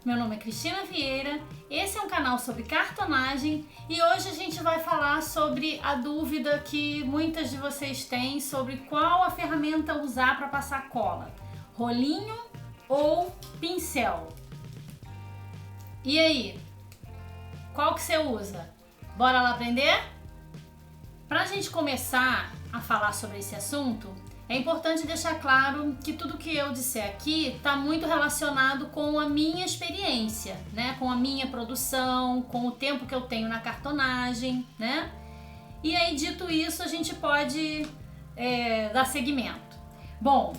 Meu nome é Cristina Vieira, esse é um canal sobre cartonagem e hoje a gente vai falar sobre a dúvida que muitas de vocês têm sobre qual a ferramenta usar para passar cola, rolinho ou pincel. E aí, qual que você usa? Bora lá aprender? Para a gente começar a falar sobre esse assunto, é importante deixar claro que tudo que eu disser aqui está muito relacionado com a minha experiência, né? Com a minha produção, com o tempo que eu tenho na cartonagem, né? E aí, dito isso, a gente pode dar seguimento. Bom,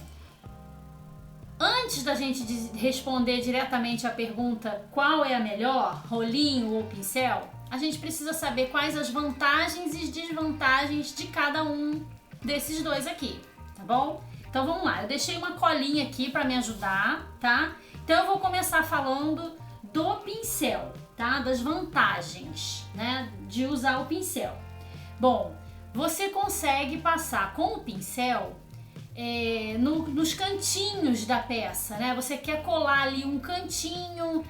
antes da gente responder diretamente a pergunta qual é a melhor, rolinho ou pincel, a gente precisa saber quais as vantagens e desvantagens de cada um desses dois aqui. Tá bom? Então vamos lá, eu deixei uma colinha aqui para me ajudar, tá? Então eu vou começar falando do pincel, tá? Das vantagens, né, de usar o pincel. Bom, você consegue passar com o pincel nos cantinhos da peça, né? Você quer colar ali um cantinho,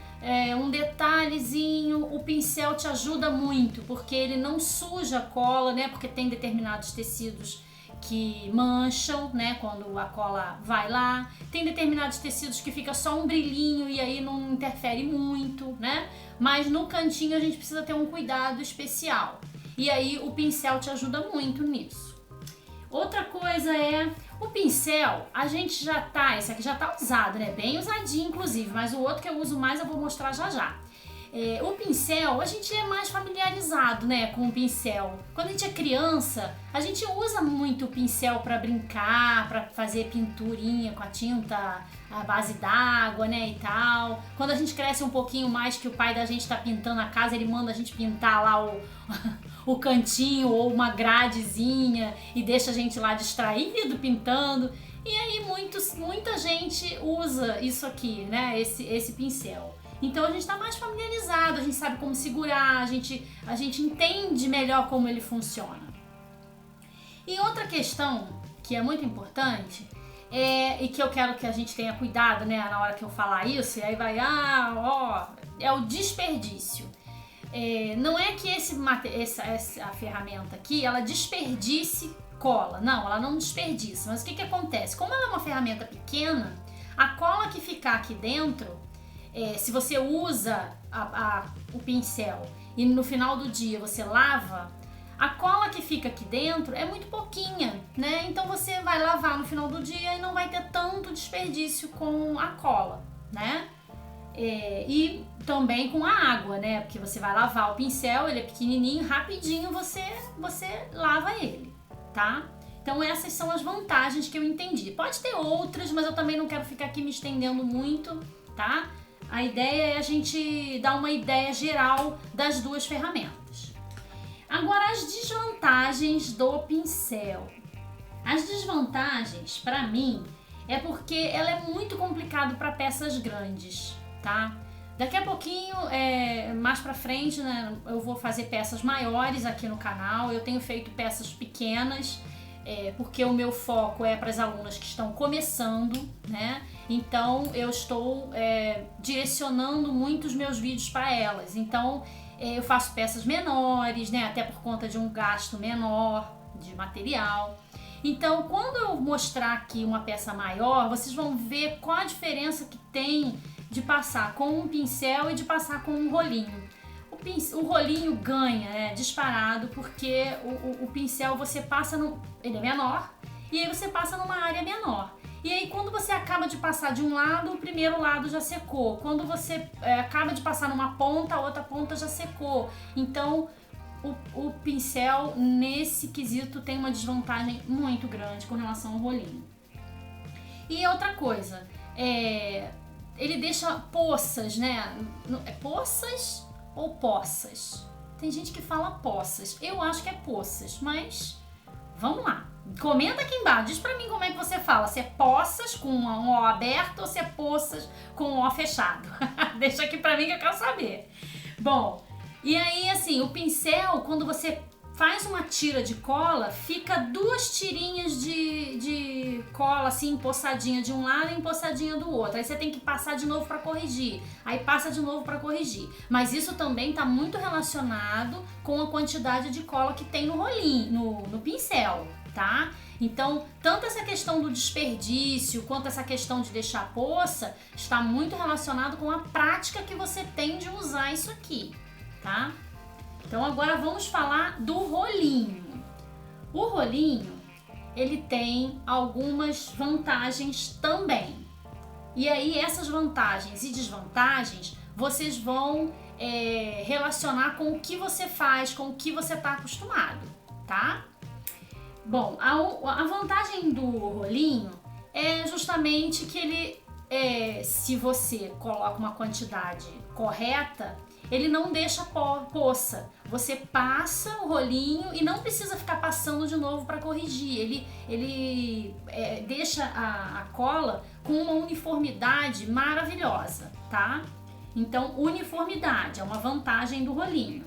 um detalhezinho, o pincel te ajuda muito, porque ele não suja a cola, né? Porque tem determinados tecidos que mancham, né, quando a cola vai lá. Tem determinados tecidos que fica só um brilhinho e aí não interfere muito, né? Mas no cantinho a gente precisa ter um cuidado especial. E aí o pincel te ajuda muito nisso. Outra coisa é o pincel, a gente esse aqui já tá usado, né? Bem usadinho inclusive, mas o outro que eu uso mais eu vou mostrar já já. O pincel, a gente é mais familiarizado, né, com o pincel. Quando a gente é criança, a gente usa muito o pincel para brincar, para fazer pinturinha com a tinta à base d'água, né, e tal. Quando a gente cresce um pouquinho mais, que o pai da gente tá pintando a casa, ele manda a gente pintar lá o cantinho ou uma gradezinha e deixa a gente lá distraído pintando. E aí muita gente usa isso aqui, né, esse pincel. Então a gente está mais familiarizado, a gente sabe como segurar, a gente entende melhor como ele funciona. E outra questão que é muito importante e que eu quero que a gente tenha cuidado, né, na hora que eu falar isso, e aí vai, é o desperdício. Não é que essa ferramenta aqui, ela desperdice cola, não, ela não desperdiça, mas o que acontece? Como ela é uma ferramenta pequena, a cola que ficar aqui dentro, se você usa o pincel e no final do dia você lava, a cola que fica aqui dentro é muito pouquinha, né? Então você vai lavar no final do dia e não vai ter tanto desperdício com a cola, né? E também com a água, né? Porque você vai lavar o pincel, ele é pequenininho, rapidinho você lava ele, tá? Então essas são as vantagens que eu entendi. Pode ter outras, mas eu também não quero ficar aqui me estendendo muito, tá? A ideia é a gente dar uma ideia geral das duas ferramentas. Agora, as desvantagens do pincel. As desvantagens, para mim, é porque ela é muito complicada para peças grandes, tá? Daqui a pouquinho, mais pra frente, né, eu vou fazer peças maiores aqui no canal. Eu tenho feito peças pequenas, porque o meu foco é para as alunas que estão começando, né? Então eu estou direcionando muito os meus vídeos para elas. Então eu faço peças menores, né? Até por conta de um gasto menor de material. Então quando eu mostrar aqui uma peça maior, vocês vão ver qual a diferença que tem de passar com um pincel e de passar com um rolinho. O rolinho ganha, disparado, porque o pincel você passa ele é menor e aí você passa numa área menor. E aí quando você acaba de passar de um lado, o primeiro lado já secou. Quando você acaba de passar numa ponta, a outra ponta já secou. Então o pincel nesse quesito tem uma desvantagem muito grande com relação ao rolinho. E outra coisa, ele deixa poças, né? Poças ou poças? Tem gente que fala poças. Eu acho que é poças, mas vamos lá. Comenta aqui embaixo, diz pra mim como é que você fala. Se é poças com um O aberto ou se é poças com um O fechado. Deixa aqui pra mim que eu quero saber. Bom, e aí assim, o pincel, quando você faz uma tira de cola, fica 2 tirinhas de cola assim, empoçadinha de um lado e empoçadinha do outro. Aí você tem que passar de novo para corrigir. Aí passa de novo para corrigir. Mas isso também está muito relacionado com a quantidade de cola que tem no rolinho, no pincel, tá? Então, tanto essa questão do desperdício quanto essa questão de deixar poça está muito relacionado com a prática que você tem de usar isso aqui, tá? Então agora vamos falar do rolinho. O rolinho, ele tem algumas vantagens também. E aí essas vantagens e desvantagens, vocês vão relacionar com o que você faz, com o que você está acostumado, tá? Bom, a vantagem do rolinho é justamente que ele, se você coloca uma quantidade correta, ele não deixa poça. Você passa o rolinho e não precisa ficar passando de novo para corrigir. Ele deixa a cola com uma uniformidade maravilhosa, tá? Então, uniformidade é uma vantagem do rolinho.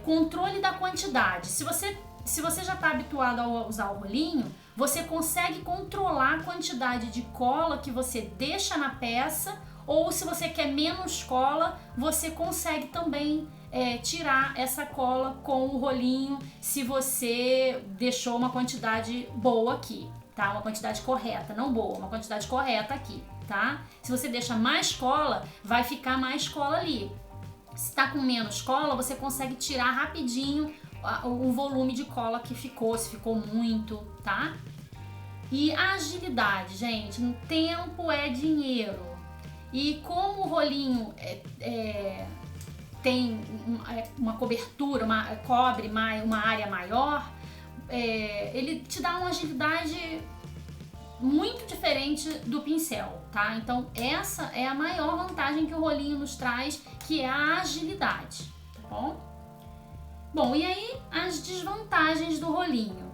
Controle da quantidade. Se você já está habituado a usar o rolinho, você consegue controlar a quantidade de cola que você deixa na peça, ou se você quer menos cola, você consegue também tirar essa cola com o rolinho se você deixou uma quantidade boa aqui, tá? Uma quantidade correta, não boa, uma quantidade correta aqui, tá? Se você deixa mais cola, vai ficar mais cola ali. Se tá com menos cola, você consegue tirar rapidinho o volume de cola que ficou, se ficou muito, tá? E a agilidade, gente, tempo é dinheiro. E como o rolinho tem uma cobertura, cobre uma área maior, ele te dá uma agilidade muito diferente do pincel, tá? Então essa é a maior vantagem que o rolinho nos traz, que é a agilidade, tá bom? Bom, e aí as desvantagens do rolinho.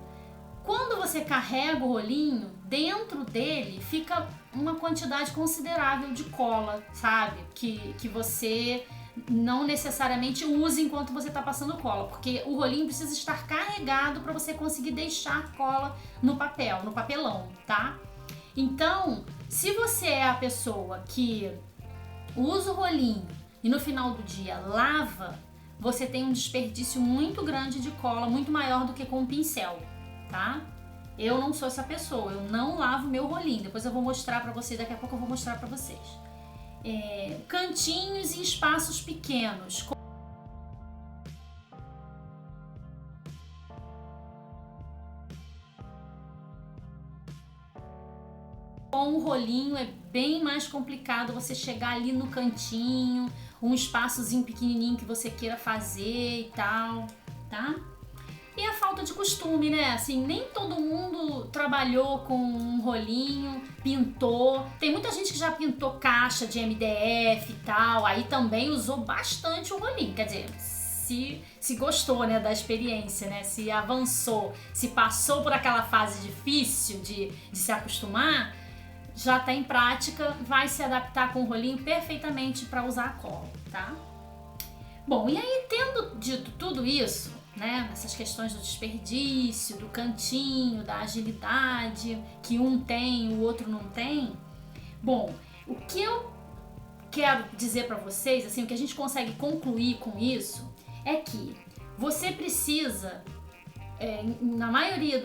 Quando você carrega o rolinho, dentro dele fica uma quantidade considerável de cola, sabe? Que você não necessariamente usa enquanto você está passando cola, porque o rolinho precisa estar carregado para você conseguir deixar cola no papelão, tá? Então, se você é a pessoa que usa o rolinho e no final do dia lava, você tem um desperdício muito grande de cola, muito maior do que com o pincel, tá? Eu não sou essa pessoa, eu não lavo meu rolinho. Depois eu vou mostrar pra vocês, daqui a pouco eu vou mostrar pra vocês. Cantinhos e espaços pequenos. Com o rolinho é bem mais complicado você chegar ali no cantinho, um espaçozinho pequenininho que você queira fazer e tal, tá? E a falta de costume, né? Assim, nem todo mundo trabalhou com um rolinho, pintou. Tem muita gente que já pintou caixa de MDF e tal, aí também usou bastante o rolinho. Quer dizer, se gostou, né, da experiência, né? Se avançou, se passou por aquela fase difícil de se acostumar, já tá em prática, vai se adaptar com o rolinho perfeitamente para usar a cola, tá? Bom, e aí, tendo dito tudo isso, né, essas questões do desperdício, do cantinho, da agilidade, que um tem, o outro não tem. Bom, o que eu quero dizer para vocês, assim, o que a gente consegue concluir com isso, é que você precisa, na maioria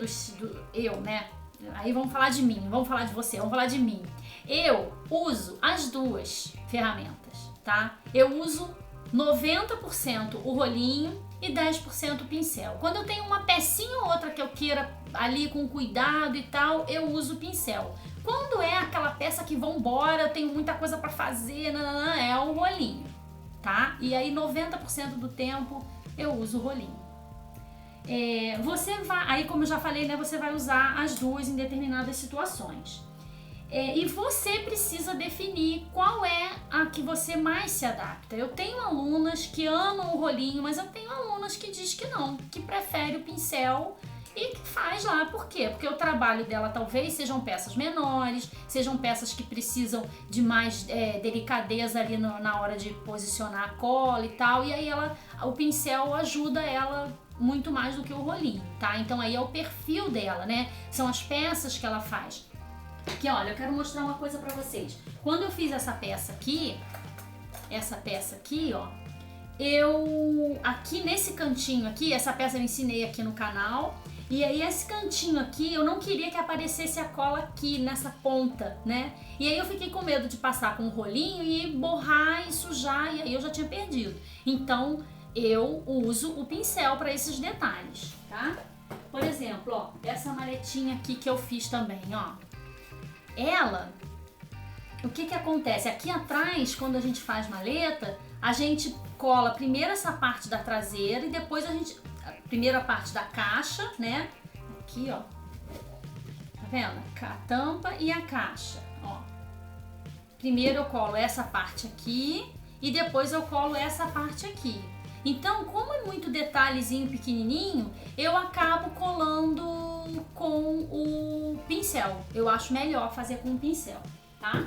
eu, né, aí vamos falar de mim, vamos falar de você, vamos falar de mim. Eu uso as duas ferramentas, tá? Eu uso 90% o rolinho e 10% o pincel. Quando eu tenho uma pecinha ou outra que eu queira ali com cuidado e tal, eu uso o pincel. Quando é aquela peça que vambora, eu tenho muita coisa pra fazer, é o rolinho, tá? E aí 90% do tempo eu uso o rolinho. Você vai, aí como eu já falei, né, você vai usar as duas em determinadas situações. E você precisa definir qual é a que você mais se adapta. Eu tenho alunas que amam o rolinho, mas eu tenho alunas que dizem que não, que prefere o pincel e que faz lá. Por quê? Porque o trabalho dela talvez sejam peças menores, sejam peças que precisam de mais delicadeza ali na hora de posicionar a cola e tal, e aí o pincel ajuda ela muito mais do que o rolinho, tá? Então aí é o perfil dela, né? São as peças que ela faz. Aqui, olha, eu quero mostrar uma coisa pra vocês. Quando eu fiz essa peça aqui, ó, eu, aqui nesse cantinho aqui, essa peça eu ensinei aqui no canal, e aí esse cantinho aqui, eu não queria que aparecesse a cola aqui nessa ponta, né? E aí eu fiquei com medo de passar com o rolinho e borrar e sujar, e aí eu já tinha perdido. Então eu uso o pincel para esses detalhes, tá? Por exemplo, ó, essa maletinha aqui que eu fiz também, ó. Ela, o que acontece? Aqui atrás, quando a gente faz maleta, a gente cola primeiro essa parte da traseira e depois primeiro a parte da caixa, né? Aqui, ó. Tá vendo? A tampa e a caixa, ó. Primeiro eu colo essa parte aqui e depois eu colo essa parte aqui. Então, como é muito detalhezinho pequenininho, eu acabo colando com o pincel. Eu acho melhor fazer com o pincel, tá?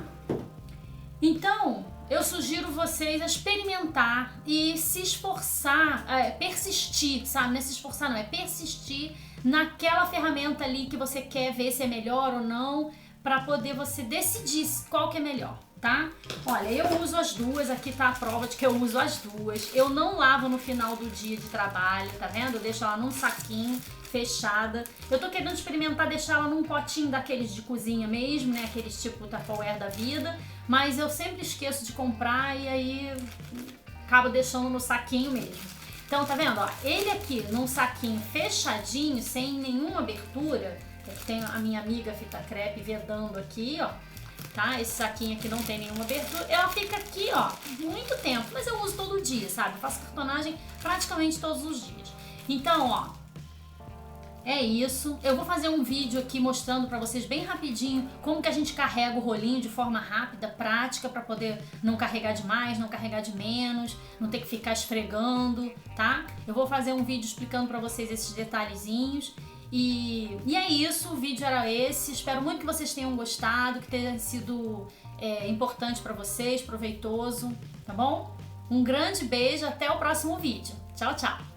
Então, eu sugiro vocês a experimentar e se esforçar, persistir, sabe? Não é se esforçar não, é persistir naquela ferramenta ali que você quer ver se é melhor ou não, para poder você decidir qual que é melhor, tá? Olha, eu uso as duas, aqui tá a prova de que eu uso as duas. Eu não lavo no final do dia de trabalho, tá vendo? Eu deixo ela num saquinho, fechada. Eu tô querendo experimentar deixar ela num potinho daqueles de cozinha mesmo, né? Aqueles tipo Tupperware da vida. Mas eu sempre esqueço de comprar e aí acabo deixando no saquinho mesmo. Então, tá vendo? Ó, ele aqui num saquinho fechadinho, sem nenhuma abertura. Tem a minha amiga fita crepe vedando aqui, ó. Tá? Esse saquinho aqui não tem nenhuma abertura. Ela fica aqui, ó, muito tempo. Mas eu uso todo dia, sabe? Eu faço cartonagem praticamente todos os dias. Então, ó, é isso. Eu vou fazer um vídeo aqui mostrando pra vocês bem rapidinho como que a gente carrega o rolinho de forma rápida, prática, pra poder não carregar demais, não carregar de menos, não ter que ficar esfregando, tá? Eu vou fazer um vídeo explicando pra vocês esses detalhezinhos. E é isso, o vídeo era esse. Espero muito que vocês tenham gostado, que tenha sido importante pra vocês, proveitoso, tá bom? Um grande beijo, até o próximo vídeo. Tchau, tchau!